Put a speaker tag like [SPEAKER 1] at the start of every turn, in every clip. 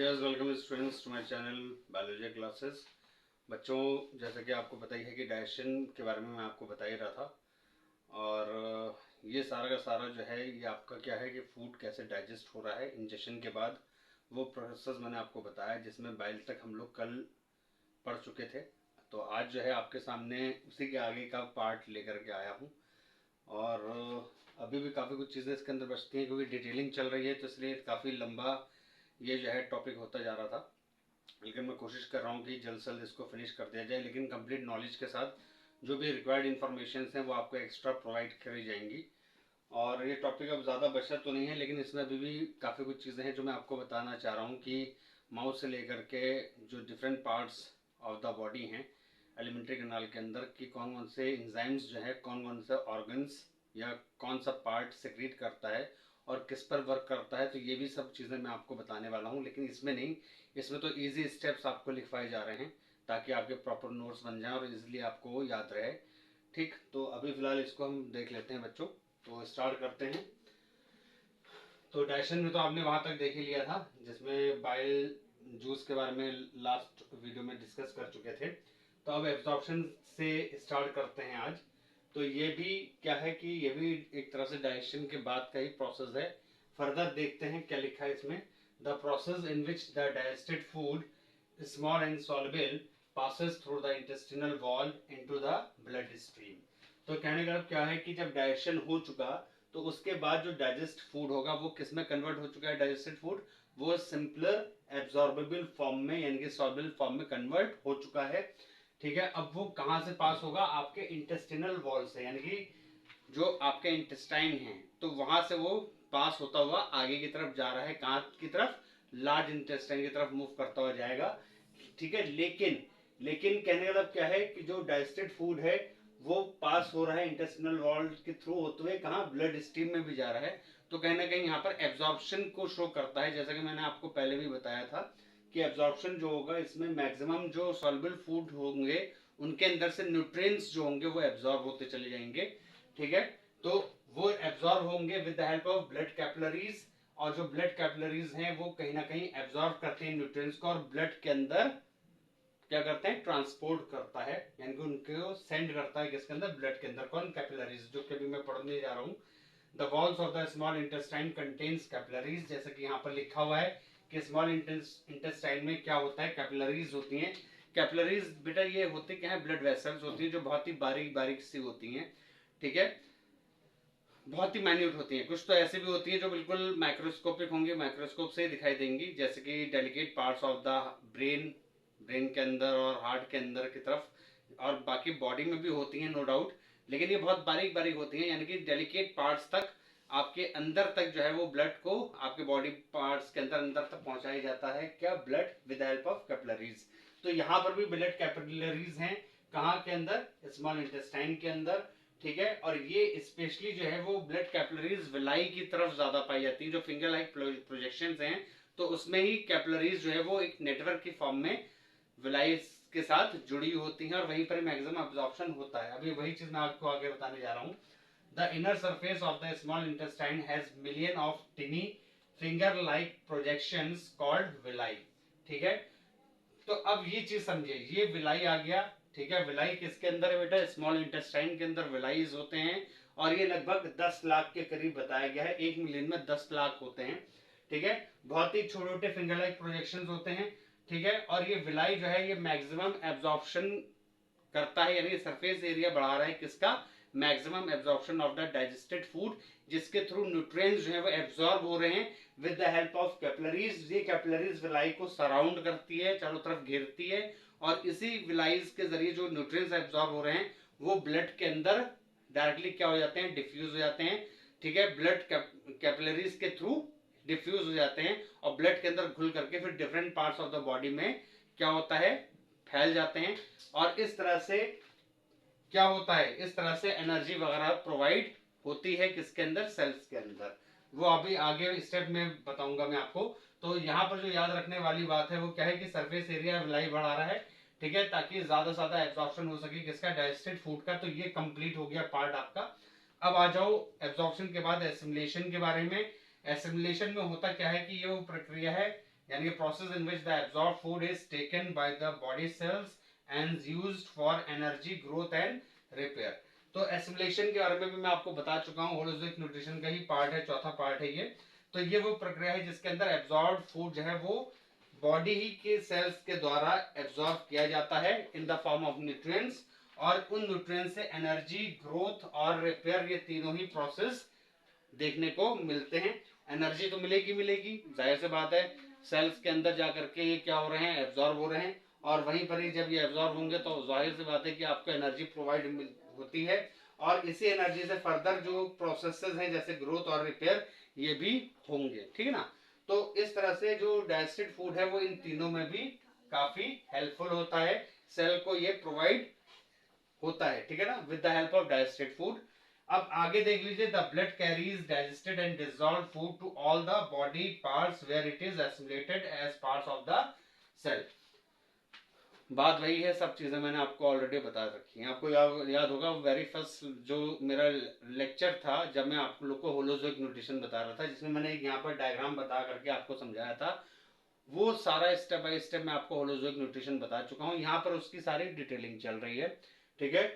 [SPEAKER 1] Dears welcome students to my channel biology classes. बच्चों, जैसा कि आपको पता ही है कि डाइजेशन के बारे में मैं आपको बता ही रहा था। और ये सारा का सारा जो है ये आपका क्या है कि फूड कैसे डाइजेस्ट हो रहा है इंजेक्शन के बाद, वो प्रोसेस मैंने आपको बताया, जिसमें बाइल तक हम लोग कल पढ़ चुके थे। तो आज जो है आपके सामने उसी के आगे का पार्ट लेकर के आया हूँ। और अभी भी काफ़ी कुछ चीज़ें इसके अंदर बचती हैं क्योंकि डिटेलिंग चल रही है, तो इसलिए काफ़ी लंबा ये जो है टॉपिक होता जा रहा था। लेकिन मैं कोशिश कर रहा हूँ कि जल्द से जल्द इसको फिनिश कर दिया जाए, लेकिन कंप्लीट नॉलेज के साथ जो भी रिक्वायर्ड इन्फॉर्मेशन हैं वो आपको एक्स्ट्रा प्रोवाइड करी जाएंगी। और ये टॉपिक अब ज़्यादा बचा तो नहीं है, लेकिन इसमें अभी भी काफ़ी कुछ चीज़ें हैं जो मैं आपको बताना चाह रहा हूँ कि माउथ से लेकर के जो different parts of the body हैं एलिमेंट्री कैनाल के अंदर, कि कौन कौन से इंजाइम्स जो है, कौन कौन से ऑर्गन्स या कौन सा पार्ट सेक्रेट करता है और किस पर वर्क करता है, तो ये भी सब चीज़ें मैं आपको बताने वाला हूँ। लेकिन इसमें नहीं, इसमें तो इजी स्टेप्स आपको लिखवाए जा रहे हैं ताकि आपके प्रॉपर नोट्स बन जाएं और इजीली आपको वो याद रहे। ठीक, तो अभी फिलहाल इसको हम देख लेते हैं बच्चों। तो स्टार्ट करते हैं। तो डाइजेशन में तो आपने वहां तक देख ही लिया था, जिसमें बाइल जूस के बारे में लास्ट वीडियो में डिस्कस कर चुके थे। तो अब एब्जॉर्प्शन से स्टार्ट करते हैं आज। तो ये भी क्या है कि ये भी एक तरह से डाइजेशन के बाद का ही प्रोसेस है। फर्दर देखते हैं क्या लिखा है इसमें। The process in which the digested food small and soluble passes through the intestinal wall into the blood stream। तो कहने का क्या है कि जब डाइजेशन हो चुका तो उसके बाद जो डाइजेस्ट फूड होगा वो किस में कन्वर्ट हो चुका है। डाइजेस्टेड फूड वो सिंपलर एब्जॉर्बेबल फॉर्म में यानी कि सॉल्युबल फॉर्म में कन्वर्ट हो चुका है। ठीक है, अब वो कहां से पास होगा? आपके इंटेस्टिनल वॉल से, यानी कि जो आपके इंटेस्टाइन है, तो वहां से वो पास होता हुआ आगे की तरफ जा रहा है। कहां की तरफ? लार्ज इंटेस्टाइन की तरफ मूव करता हुआ जाएगा। ठीक है, लेकिन लेकिन कहने का मतलब क्या है कि जो डाइजेस्टेड फूड है वो पास हो रहा है इंटेस्टिनल वॉल के थ्रू होते हुए, कहाँ? ब्लड स्ट्रीम में भी जा रहा है। तो कहीं ना कहीं यहाँ पर एब्जॉर्प्शन को शो करता है, जैसा कि मैंने आपको पहले भी बताया था कि एब्जॉर्प्शन जो होगा इसमें मैक्सिमम जो सॉल्युबल फूड होंगे उनके अंदर से न्यूट्रिएंट्स जो होंगे वो एब्जॉर्ब होते चले जाएंगे। ठीक है, तो वो एब्जॉर्ब होंगे with the help of blood capillaries, और जो ब्लड कैपिलरीज हैं वो कहीं ना कहीं एब्जॉर्ब करते हैं न्यूट्रिएंट्स को और ब्लड के अंदर क्या करते हैं? ट्रांसपोर्ट करता है, यानी कि उनको सेंड करता है किसके अंदर? ब्लड के अंदर। कौन? कैपिलरीज, जो कि अभी मैं पढ़ने जा रहा हूँ। The walls of the small intestine contains capillaries, जैसे कि यहाँ पर लिखा हुआ है कि स्मॉल इंटेस्टाइन में क्या होता है? कैपिलरीज होती हैं। कैपिलरीज बेटा ये होते क्या है? ब्लड वेसल्स होती है जो बहुत ही बारीक बारीक सी होती हैं। ठीक है, बहुत ही माइन्यूट होती हैं। कुछ तो ऐसे भी होती हैं जो बिल्कुल माइक्रोस्कोपिक होंगी, माइक्रोस्कोप से दिखाई देंगी, जैसे कि delicate parts of the brain, brain के अंदर और हार्ट के अंदर की तरफ, और बाकी बॉडी में भी होती हैं नो डाउट, लेकिन ये बहुत बारीक बारीक होती हैं, यानी कि डेलिकेट पार्ट्स तक, आपके अंदर तक जो है वो ब्लड को आपके बॉडी पार्ट्स के अंदर अंदर तक पहुंचाया जाता है। क्या? Blood with help of capillaries. तो यहाँ पर भी ब्लड कैपिलरीज हैं। कहाँ के अंदर? स्मॉल इंटेस्टाइन के अंदर। ठीक है, और ये स्पेशली जो है वो ब्लड कैपिलरीज विलाई की तरफ ज्यादा पाई जाती है। जो फिंगर लाइक प्रोजेक्शंस हैं तो उसमें ही कैपिलरीज जो है वो एक नेटवर्क की फॉर्म में विलाई के साथ जुड़ी होती हैं और वहीं पर मैक्सिमम अब्जॉर्प्शन होता है। अभी वही चीज मैं आपको आगे बताने जा रहा हूँ। The inner surface of the small intestine has million of टिनी finger like projections called villi. ठीक है, तो अब ये चीज समझिए, ये विलाई आ गया। ठीक है, विलाई किसके अंदर है बेटा? स्मॉल इंटेस्टाइन के अंदर विलाईज होते हैं, और ये लगभग 10 लाख के करीब बताया गया है। 1 मिलियन में 10 लाख होते हैं। ठीक है, बहुत ही छोटे छोटे फिंगर लाइक प्रोजेक्शन होते हैं। ठीक है, और ये विलाई जो है ये मैक्सिमम एब्जॉर्प्शन करता है, यानी सरफेस एरिया बढ़ा रहा है किसका? Maximum absorption of the digested food, जिसके थ्रू न्यूट्रिएंट्स जो है वो एब्जॉर्ब हो रहे हैं with the help of capillaries. ये कैपिलरीज विलाई को सराउंड करती है, चारों तरफ घेरती है, और इसी विलाईज के जरिए जो न्यूट्रिएंट्स एब्जॉर्ब हो रहे हैं वो ब्लड के अंदर डायरेक्टली क्या हो जाते हैं? डिफ्यूज हो जाते हैं। ठीक है, ब्लड कैपिलरीज के थ्रू डिफ्यूज हो जाते हैं और ब्लड के अंदर घुल करके फिर different parts of the body में क्या होता है? फैल जाते हैं। और इस तरह से क्या होता है? इस तरह से एनर्जी वगैरह प्रोवाइड होती है किसके अंदर? सेल्स के अंदर। वो अभी आगे स्टेप में बताऊंगा मैं आपको। तो यहाँ पर जो याद रखने वाली बात है वो क्या है कि सरफेस एरिया विलाई बढ़ा रहा है। ठीक है, ताकि ज्यादा से ज्यादा एब्जॉर्प्शन हो सके किसका? डाइजेस्टेड फूड का। तो ये कंप्लीट हो गया पार्ट आपका। अब आ जाओ एब्जॉर्प्शन के बाद एसिमिलेशन के बारे में। एसिमिलेशन में होता क्या है कि ये वो प्रक्रिया है यानी कि process in which the absorb food is taken by the body cells and used for energy growth and repair. तो एसिमिलेशन के बारे में भी मैं आपको बता चुका हूँ, होलोजिक न्यूट्रिशन का ही पार्ट है, चौथा पार्ट है ये। तो ये वो प्रक्रिया है जिसके अंदर एब्जॉर्ब फूड जो है वो बॉडी ही के सेल्स के द्वारा एब्जॉर्ब किया जाता है in the form of nutrients, और उन न्यूट्रिएंट्स से एनर्जी ग्रोथ और रिपेयर, ये तीनों ही प्रोसेस देखने को मिलते हैं। एनर्जी तो मिलेगी मिलेगी, जाहिर सी बात है, सेल्स के अंदर जाकर के ये क्या हो रहे हैं, एब्जॉर्ब हो रहे हैं, और वहीं पर ही जब ये एब्जॉर्ब होंगे तो जाहिर सी बात है कि आपको एनर्जी प्रोवाइड होती है, और इसी एनर्जी से फर्दर जो प्रोसेसेस हैं जैसे ग्रोथ और रिपेयर ये भी होंगे, ठीक है ना। तो इस तरह से जो डाइजेस्टेड फूड है वो इन तीनों में भी काफी हेल्पफुल होता है, सेल को ये प्रोवाइड होता है, ठीक है ना, with the help of digested food. अब आगे देख लीजिए, the blood carries digested and dissolve food to all the body parts where it is assimilated as parts of the cell. बात वही है, सब चीजें मैंने आपको ऑलरेडी बता रखी हैं। आपको याद होगा वेरी फर्स्ट जो मेरा लेक्चर था जब मैं आप लोग को होलोजोइक न्यूट्रिशन बता रहा था, जिसमें मैंने यहाँ पर डायग्राम बता करके आपको समझाया था, वो सारा स्टेप बाय स्टेप मैं आपको होलोजोइक न्यूट्रिशन बता चुका हूँ। यहाँ पर उसकी सारी डिटेलिंग चल रही है, ठीक है।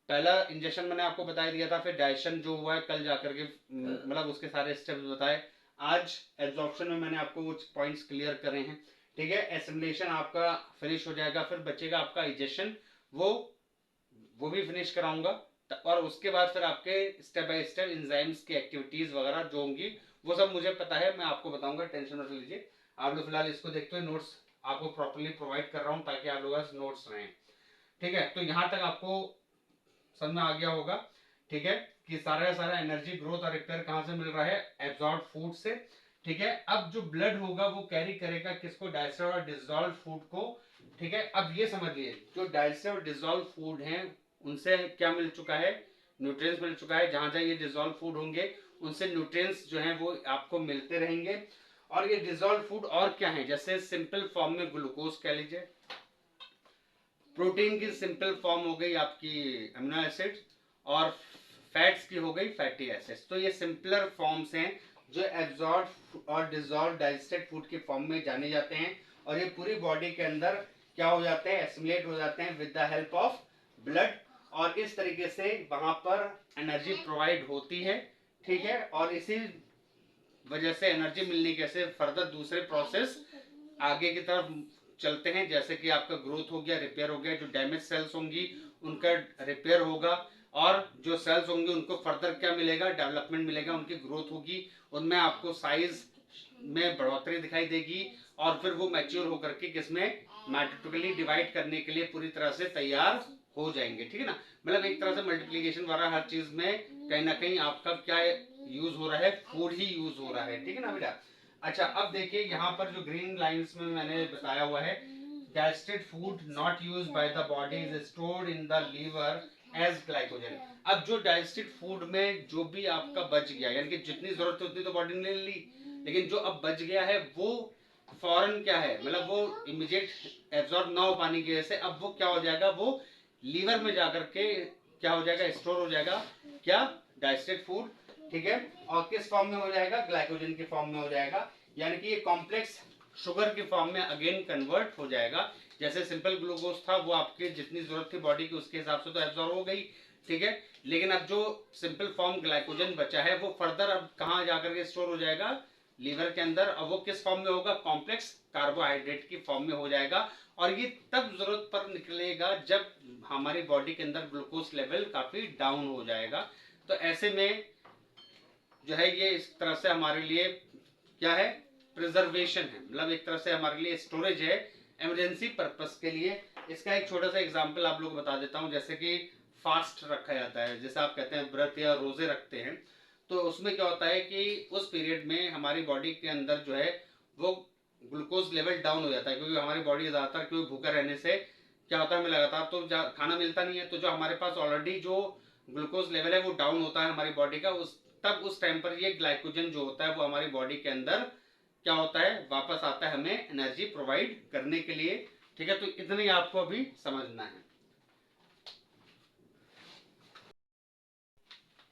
[SPEAKER 1] पहला इंजेक्शन मैंने आपको बता दिया था, फिर डाइजेशन जो हुआ है कल जाकर के मतलब उसके सारे स्टेप्स बताए। आज एब्जॉर्प्शन में मैंने आपको कुछ पॉइंट्स क्लियर करे हैं, ठीक है। एसिमिलेशन आपका फिनिश हो जाएगा, फिर बचेगा आपका डाइजेशन, वो भी फिनिश कराऊंगा, और उसके बाद फिर आपके स्टेप बाय स्टेप एंजाइम्स की एक्टिविटीज वगैरह जो होंगी वो सब मुझे पता है, मैं आपको बताऊंगा, टेंशन मत लीजिए। आप लोग फिलहाल इसको देखते हुए नोट्स आपको प्रॉपर्ली प्रोवाइड कर रहा हूँ ताकि आप लोग नोट्स रहें, ठीक है। तो यहाँ तक आपको समझ में आ गया होगा, ठीक है, कि सारा का सारा एनर्जी ग्रोथ और रिपेयर कहां से मिल रहा है, एब्जॉर्ब फूड से, ठीक है। अब जो ब्लड होगा वो कैरी करेगा किसको, डाइजेस्टेड और डिसॉल्व फूड को, ठीक है। अब ये समझिए जो डाइजेस्टेड और डिसॉल्व फूड हैं उनसे क्या मिल चुका है, न्यूट्रिएंट्स मिल चुका है। जहां जहां ये डिसॉल्व फूड होंगे उनसे न्यूट्रिएंट्स जो हैं वो आपको मिलते रहेंगे। और ये डिसॉल्व फूड और क्या है, जैसे सिंपल फॉर्म में ग्लूकोज कह लीजिए, प्रोटीन की सिंपल फॉर्म हो गई आपकी अमीनो एसिड, और फैट्स की हो गई फैटी एसिड्स। तो ये सिंपलर फॉर्म्स हैं जो एब्जॉर्ब और डिसॉल्व डाइजेस्टेड फूड के फॉर्म में जाने जाते हैं, और ये पूरी बॉडी के अंदर क्या हो जाते हैं, एसिमिलेट हो जाते हैं with the help of blood, और इस तरीके से वहां पर एनर्जी प्रोवाइड होती है, ठीक है। और इसी वजह से एनर्जी मिलने के से फर्दर दूसरे प्रोसेस आगे की तरफ चलते हैं, जैसे कि आपका ग्रोथ हो गया, रिपेयर हो गया, जो डैमेज सेल्स होंगी उनका रिपेयर होगा, और जो सेल्स होंगे उनको फर्दर क्या मिलेगा, डेवलपमेंट मिलेगा, उनकी ग्रोथ होगी, उनमें आपको साइज में बढ़ोतरी दिखाई देगी, और फिर वो मैच्योर होकर के किसमें, माइटोटिकली डिवाइड करने के लिए पूरी तरह से तैयार हो जाएंगे, ठीक है ना। मतलब एक तरह से मल्टीप्लीकेशन वाला हर चीज में कहीं ना कहीं आपका क्या यूज हो रहा है, फूड ही यूज हो रहा है, ठीक है ना बेटा। अच्छा, अब देखिए यहाँ पर जो ग्रीन लाइंस में मैंने बताया हुआ है, digested food not used by the body is stored in the liver as glycogen. अब जो डाइजेस्टेड फूड में जो भी आपका बच गया, यानी कि जितनी जरूरत है उतनी तो बॉडी ने ले ली, लेकिन जो अब बच गया है वो फौरन क्या है, मतलब वो इमीडिएट एब्जॉर्ब ना हो पाने की वजह से अब वो क्या हो जाएगा, वो लीवर में जाकर के क्या हो जाएगा, स्टोर हो जाएगा, क्या, डाइजेस्टेड फूड, ठीक है। और किस फॉर्म में हो जाएगा, ग्लाइकोजन के फॉर्म में हो जाएगा, यानी कि ये कॉम्प्लेक्स शुगर के फॉर्म में अगेन कन्वर्ट हो जाएगा। जैसे सिंपल ग्लूकोज था वो आपकी जितनी जरूरत थी बॉडी की उसके हिसाब से तो एब्जॉर्ब हो गई, ठीक है, लेकिन अब जो सिंपल फॉर्म ग्लाइकोजन बचा है वो फर्दर अब कहाँ जाकर के स्टोर हो जाएगा, लीवर के अंदर। अब वो किस फॉर्म में होगा, कॉम्प्लेक्स कार्बोहाइड्रेट की फॉर्म में हो जाएगा, और ये तब जरूरत पर निकलेगा जब हमारी बॉडी के अंदर ग्लूकोज लेवल काफी डाउन हो जाएगा। तो ऐसे में जो है ये इस तरह से हमारे लिए क्या है, प्रिजर्वेशन है, मतलब एक तरह से हमारे लिए स्टोरेज है इमरजेंसी पर्पस के लिए। इसका एक छोटा सा एग्जांपल आप लोग बता देता हूँ, जैसे कि फास्ट रखा जाता है, जैसे आप कहते हैं व्रत या रोजे रखते हैं, तो उसमें क्या होता है कि उस पीरियड में हमारी बॉडी के अंदर जो है वो ग्लूकोज लेवल डाउन हो जाता है, क्योंकि हमारी बॉडी ज्यादातर क्योंकि भूखा रहने से क्या होता है, हमें लगातार तो खाना मिलता नहीं है, तो जो हमारे पास ऑलरेडी जो ग्लूकोज लेवल है वो डाउन होता है हमारी बॉडी का, उस टाइम पर ये ग्लाइकोजन जो होता है वो हमारी बॉडी के अंदर क्या होता है, वापस आता है हमें एनर्जी प्रोवाइड करने के लिए, ठीक है। तो इतना ही आपको अभी समझना है,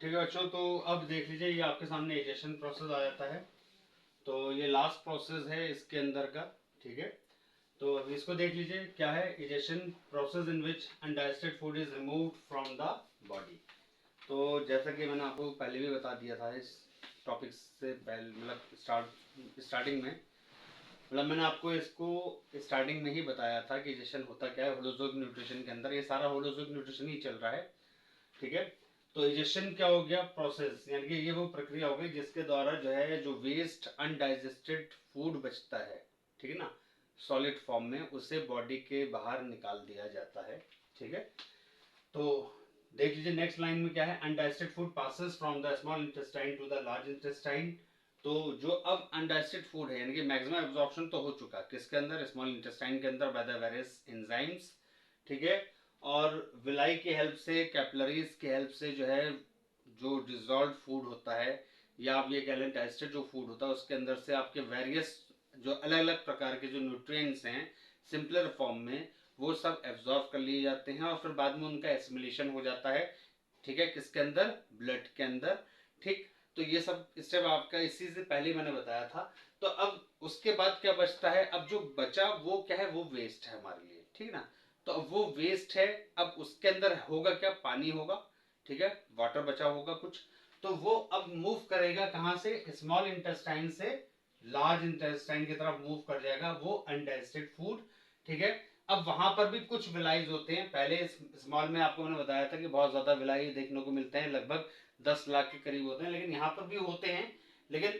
[SPEAKER 1] ठीक है बच्चों। तो अब देख लीजिए ये आपके सामने डाइजेशन प्रोसेस आ जाता है, तो ये लास्ट प्रोसेस है इसके अंदर का, ठीक है। तो अभी इसको देख लीजिए क्या है, egestion process in which undigested food is removed from the body. तो जैसा कि मैंने आपको पहले भी बता दिया था इस टॉपिक से पहले, मतलब स्टार्टिंग में, मतलब मैंने आपको इसको स्टार्टिंग में ही बताया था कि इजेशन होता क्या है होलोजोइक न्यूट्रिशन के अंदर। ये सारा होलोजोइक न्यूट्रिशन ही चल रहा है, ठीक है। तो इजेशन क्या हो गया, प्रोसेस, यानी कि ये वो प्रक्रिया हो गई जिसके द्वारा जो है जो वेस्ट अनडाइजेस्टेड फूड बचता है, ठीक है ना, सॉलिड फॉर्म में, उसे बॉडी के बाहर निकाल दिया जाता है, ठीक है। तो देख लीजिए नेक्स्ट लाइन में क्या है, undigested food passes from the small intestine to the large intestine. तो जो अब अनडाइजेस्टेड फूड है, यानी कि मैक्सिमम एब्जॉर्प्शन तो हो चुका किसके अंदर, स्मॉल इंटेस्टाइन के अंदर, बाय द वेरियस एंजाइम्स, ठीक है। और विलाई की हेल्प से, कैपिलरीज की हेल्प से जो है जो डिजॉल्व फूड होता है, या आप ये कह लें डाइजेस्टेड जो फूड होता है, उसके अंदर से आपके वेरियस जो अलग अलग प्रकार के जो न्यूट्रिएंट्स हैं सिंपलर फॉर्म में, वो सब एब्जॉर्व कर लिए जाते हैं और फिर बाद में उनका एसिमिलेशन हो जाता है, ठीक है, किसके अंदर, ब्लड के अंदर, ठीक। तो ये सब स्टेप आपका इसी से पहले मैंने बताया था। तो अब उसके बाद क्या बचता है, अब जो बचा वो क्या है, वो वेस्ट है हमारे लिए, ठीक ना। तो अब वो वेस्ट है, अब उसके अंदर होगा क्या, पानी होगा, ठीक है, वाटर बचा होगा कुछ। तो वो अब मूव करेगा कहां से, स्मॉल इंटेस्टाइन से लार्ज इंटेस्टाइन की तरफ मूव कर जाएगा वो अनडाइजेस्टेड फूड, ठीक है। अब वहां पर भी कुछ विलाइज होते हैं, पहले स्मॉल में आपको मैंने बताया था कि बहुत ज्यादा विलाई देखने को मिलते हैं, लगभग 10 लाख के करीब होते हैं, लेकिन यहाँ पर भी होते हैं। लेकिन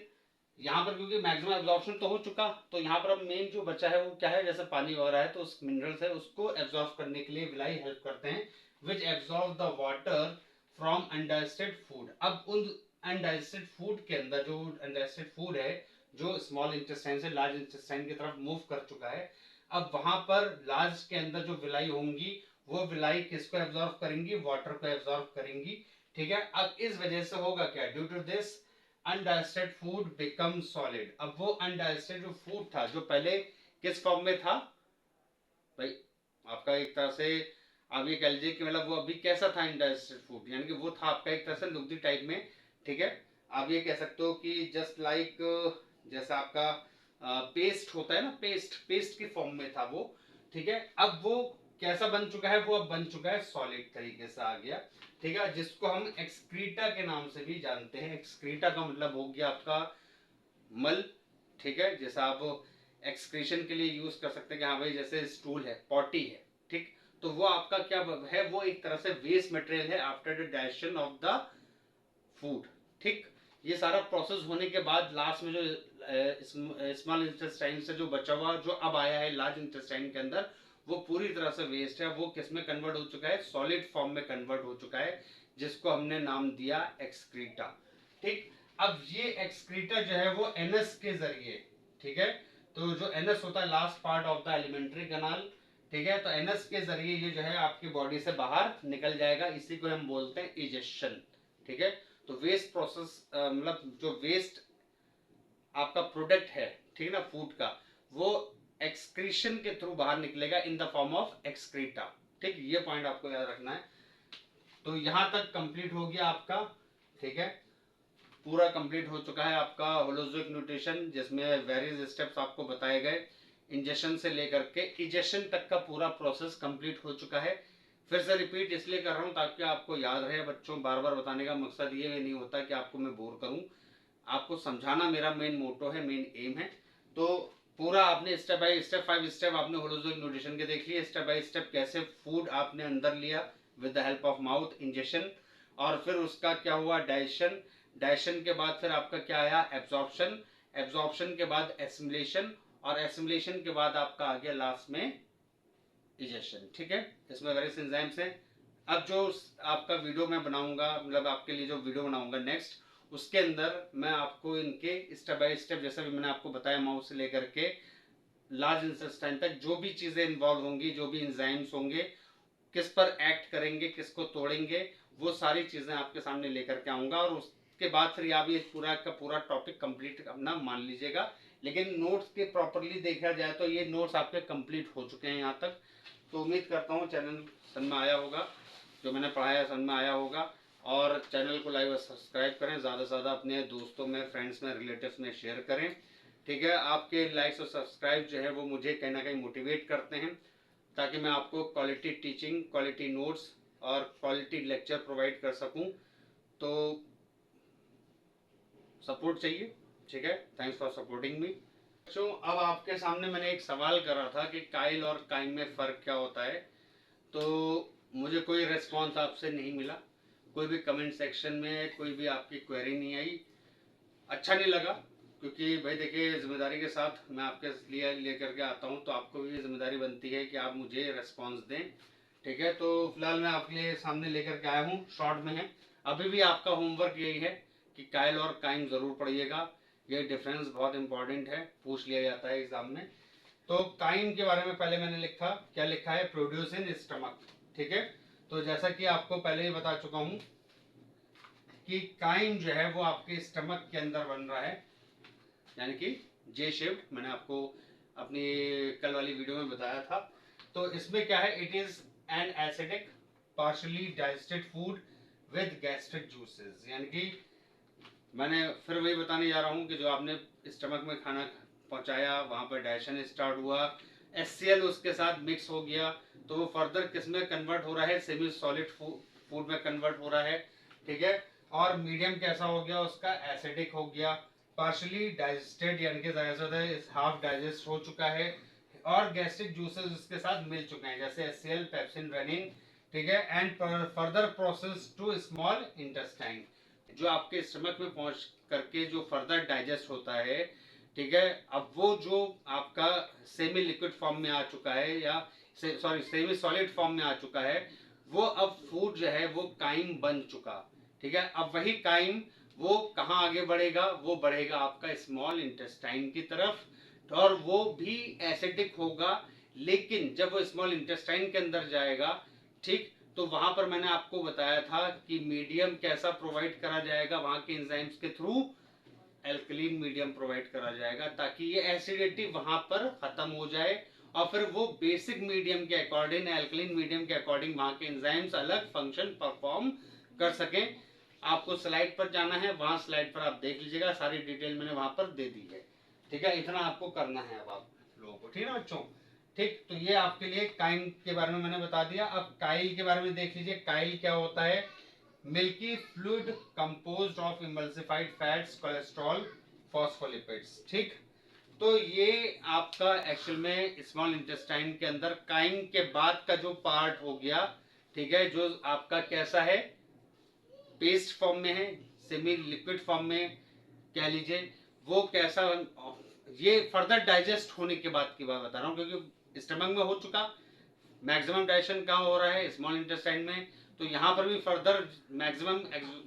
[SPEAKER 1] यहाँ पर क्योंकि मैक्सिमम एब्जॉर्प्शन तो हो चुका, तो यहाँ पर अब मेन जो बचा है वो क्या है, जैसे पानी वगैरह है, तो उस मिनरल्स है उसको एब्जॉर्ब करने के लिए विलाई हेल्प करते हैं, विच absorb the water from undigested food. अब उन अनडाइजेस्टेड फूड के अंदर, जो अनडाइजेस्टेड फूड है जो स्मॉल इंटेस्टाइन से लार्ज इंटेस्टाइन की तरफ मूव कर चुका है, अब वहां पर लार्ज के अंदर जो विलाई होंगी, वो विलाई किसको एब्जॉर्ब करेंगी, वाटर को एब्जॉर्ब करेंगी, ठीक है। अब इस वजह से होगा क्या, due to this undigested food become solid. अब वो अनडाइजेस्टेड जो फूड था, जो पहले किस फॉर्म में था भाई, आपका एक तरह से आप ये कह लीजिए कि मतलब वो अभी कैसा था अनडाइजेस्टेड फूड, यानी कि वो था आपका एक तरह से लुगदी टाइप में, ठीक है। आप ये कह सकते हो कि जस्ट लाइक जैसा आपका पेस्ट होता है ना, पेस्ट पेस्ट की फॉर्म में था वो, ठीक है। अब वो कैसा बन चुका है, वो अब बन चुका है सॉलिड तरीके से आ गया, ठीक है, जिसको हम एक्सक्रीटा के नाम से भी जानते हैं। एक्सक्रीटा का मतलब हो गया आपका मल, ठीक है, जैसा आप एक्सक्रीशन के लिए यूज कर सकते हैं कि हाँ भाई जैसे स्टूल है, पॉटी है, ठीक। तो वो आपका क्या है, वो एक तरह से वेस्ट मटेरियल है after the digestion of the food, ठीक। ये सारा प्रोसेस होने के बाद लास्ट में जो स्मॉल इंटेस्टाइन से जो बचा हुआ जो अब आया है लार्ज इंटेस्टाइन के अंदर, वो पूरी तरह से वेस्ट है, वो किस में कन्वर्ट हो चुका है, सॉलिड फॉर्म में कन्वर्ट हो चुका है, जिसको हमने नाम दिया एक्सक्रीटा, ठीक। अब ये एक्सक्रीटा जो है वो एनएस के जरिए, ठीक है, तो जो एनएस होता है last part of the elementary कनाल, ठीक है, तो एनएस के जरिए ये जो है आपकी बॉडी से बाहर निकल जाएगा, इसी को हम बोलते हैं इजेक्शन, ठीक है। तो वेस्ट प्रोसेस मतलब जो वेस्ट आपका प्रोडक्ट है, ठीक है ना, फूड का, वो एक्सक्रीशन के थ्रू बाहर निकलेगा in the form of excreta, ठीक। ये पॉइंट आपको याद रखना है। तो यहां तक कंप्लीट हो गया आपका, ठीक है, पूरा कंप्लीट हो चुका है आपका होलोजोइक न्यूट्रिशन, जिसमें वेरियस स्टेप्स आपको बताए गए, इंजेक्शन से लेकर के इजेक्शन तक का पूरा प्रोसेस कंप्लीट हो चुका है। फिर से रिपीट इसलिए कर रहा हूँ ताकि आपको याद रहे बच्चों, बार बार बताने का मकसद ये नहीं होता कि आपको मैं बोर करूँ, आपको समझाना मेरा मेन मोटो है, मेन एम है। तो पूरा आपने स्टेप बाय स्टेप 5 स्टेप आपने होलोजोइक न्यूट्रिशन के देख लिए, स्टेप बाय स्टेप कैसे फूड आपने अंदर लिया with the help of mouth injection, और फिर उसका क्या हुआ, डाइजेशन, डाइजेशन के बाद फिर आपका क्या आया, एब्जॉर्प्शन, एब्जॉर्प्शन के बाद एसिमिलेशन, और एसिमिलेशन के बाद आपका आ गया लास्ट में इजेक्शन, ठीक है। इसमें वेरियस एंजाइम्स हैं। अब जो आपका वीडियो मैं बनाऊंगा, मतलब आपके लिए जो वीडियो बनाऊंगा नेक्स्ट, उसके अंदर मैं आपको इनके स्टेप बाय स्टेप, जैसा भी मैंने आपको बताया माउथ से लेकर के लार्ज इंटेस्टाइन तक जो भी चीजें इन्वॉल्व होंगी, जो भी एंजाइम्स होंगे, किस पर एक्ट करेंगे, किसको तोड़ेंगे, वो सारी चीजें आपके सामने लेकर के आऊंगा, और उसके बाद फिर आप ये पूरा का पूरा टॉपिक कंप्लीट अपना मान लीजिएगा। लेकिन नोट्स के प्रॉपरली देखा जाए तो ये नोट्स आपके कंप्लीट हो चुके हैं यहाँ तक। तो उम्मीद करता हूँ चैनल समझ में आया होगा, जो मैंने पढ़ाया समझ में आया होगा। और चैनल को लाइक और सब्सक्राइब करें, ज़्यादा से ज़्यादा अपने दोस्तों में, फ्रेंड्स में, रिलेटिव्स में शेयर करें। ठीक है, आपके लाइक्स और सब्सक्राइब जो है वो मुझे कहीं ना कहीं मोटिवेट करते हैं, ताकि मैं आपको क्वालिटी टीचिंग, क्वालिटी नोट्स और क्वालिटी लेक्चर प्रोवाइड कर सकूं। तो सपोर्ट चाहिए। ठीक है, थैंक्स फॉर सपोर्टिंग मी। बच्चों, अब आपके सामने मैंने एक सवाल करा था कि काइल और काइम में फ़र्क क्या होता है, तो मुझे कोई रिस्पॉन्स आपसे नहीं मिला, कोई भी कमेंट सेक्शन में कोई भी आपकी क्वेरी नहीं आई। अच्छा नहीं लगा, क्योंकि भाई देखिए, जिम्मेदारी के साथ मैं आपके लिए लेकर के आता हूँ, तो आपको भी जिम्मेदारी बनती है कि आप मुझे रिस्पॉन्स दें। ठीक है, तो फिलहाल मैं आपके लिए सामने लेकर के आया हूँ, शॉर्ट में है। अभी भी आपका होमवर्क यही है कि काइल और काइम ज़रूर पढ़िएगा, ये डिफरेंस बहुत इंपॉर्टेंट है, पूछ लिया जाता है एग्जाम में। तो काइम के बारे में पहले मैंने लिखा, क्या लिखा है, प्रोड्यूस इन स्टमक। ठीक है, तो जैसा कि आपको पहले ही बता चुका हूँ कि काइम जो है वो आपके स्टमक के अंदर बन रहा है, यानी कि जे शेप्ड, मैंने आपको अपनी कल वाली वीडियो में बताया था। तो इसमें क्या है, it is an acidic partially digested food with gastric juices, यानी कि मैंने फिर वही बताने जा रहा हूँ कि जो आपने स्टमक में खाना पहुंचाया, वहां पर डाइजेशन स्टार्ट हुआ, HCl उसके साथ मिक्स हो गया, तो वो फर्दर किस में कन्वर्ट हो रहा है, सेमी सॉलिड फूड में कन्वर्ट हो रहा है। ठीक है, और मीडियम कैसा हो गया उसका, एसिडिक हो गया, पार्शली डाइजेस्टेड, यानी कि ज्यादा हाफ डाइजेस्ट हो चुका है, और गैस्ट्रिक जूसेस उसके साथ मिल चुके हैं, जैसे HCl, पेप्सिन, रेनिन। ठीक है, and further process to small intestine, जो आपके स्टमक में पहुंच करके जो फर्दर डाइजेस्ट होता है। ठीक है, अब वो जो आपका सेमी लिक्विड फॉर्म में आ चुका है, या सॉरी सेमी सॉलिड फॉर्म में आ चुका है, वो अब फूड जो है वो काइम बन चुका। ठीक है, अब वही काइम वो कहाँ आगे बढ़ेगा, वो बढ़ेगा आपका स्मॉल इंटेस्टाइन की तरफ, और वो भी एसिडिक होगा। लेकिन जब वो स्मॉल इंटेस्टाइन के अंदर जाएगा, ठीक, तो वहां पर मैंने आपको बताया था कि मीडियम कैसा प्रोवाइड करा जाएगा, वहां के एंजाइम्स के थ्रू एल्कलीन मीडियम प्रोवाइड करा जाएगा, ताकि ये एसिडिटी वहां पर खत्म हो जाए, और फिर वो बेसिक मीडियम के अकॉर्डिंग, एल्कलीन मीडियम के अकॉर्डिंग वहां के एंजाइम्स अलग फंक्शन परफॉर्म कर सकें। आपको स्लाइड पर जाना है, वहां स्लाइड पर आप देख लीजिएगा, सारी डिटेल मैंने वहां पर दे दी है। ठीक है, इतना आपको करना है अब आप लोगों को। ठीक है बच्चों, ठीक, तो ये आपके लिए काइम के बारे में मैंने बता दिया। अब काइल के बारे में देख लीजिए, काइल क्या होता है, milky fluid composed of emulsified fats, cholesterol, phospholipids. ठीक, तो ये आपका एक्चुअल में स्मॉल इंटेस्टाइन के अंदर काइम के बाद का जो पार्ट हो गया। ठीक है, जो आपका कैसा है, पेस्ट फॉर्म में है, सेमी लिक्विड फॉर्म में कह लीजिए, वो कैसा, ये फर्दर डाइजेस्ट होने के बाद की बात बता रहा हूँ, क्योंकि स्टमक में हो चुका, मैक्सिमम डाइजेशन कहाँ हो रहा है, स्मॉल इंटेस्टाइन में, तो यहाँ पर भी फर्दर मैक्सिमम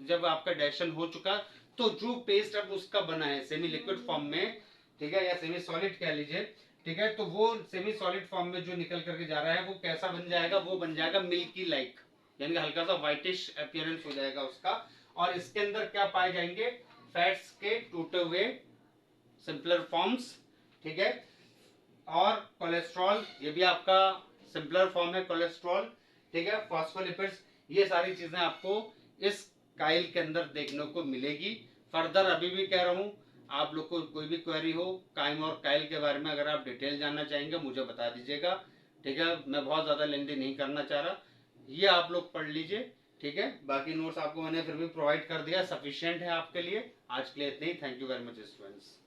[SPEAKER 1] जब आपका डाइजेशन हो चुका, तो जो पेस्ट अब उसका बना है सेमी लिक्विड फॉर्म में, ठीक है, या सेमी सॉलिड कह लीजिए। ठीक है, तो वो सेमी सॉलिड फॉर्म में जो निकल करके जा रहा है, वो कैसा बन जाएगा, वो बन जाएगा मिल्की लाइक, यानी हल्का सा व्हाइटिश अपीयरेंस हो जाएगा उसका। और इसके अंदर क्या पाए जाएंगे, फैट्स के टूटे हुए सिंपलर फॉर्म्स। ठीक है, और कोलेस्ट्रॉल, ये भी आपका सिंपलर फॉर्म है कोलेस्ट्रॉल। ठीक है, फॉस्फोलिपिड्स, ये सारी चीजें आपको इस काइल के अंदर देखने को मिलेगी। फर्दर अभी भी कह रहा हूं, आप लोग को कोई भी क्वेरी हो काइम और काइल के बारे में, अगर आप डिटेल जानना चाहेंगे मुझे बता दीजिएगा। ठीक है, मैं बहुत ज्यादा लेंदी नहीं करना चाह रहा, ये आप लोग पढ़ लीजिए। ठीक है, बाकी नोट्स आपको मैंने फिर भी प्रोवाइड कर दिया, सफिशियंट है आपके लिए। आज के लिए इतना ही, thank you very much students.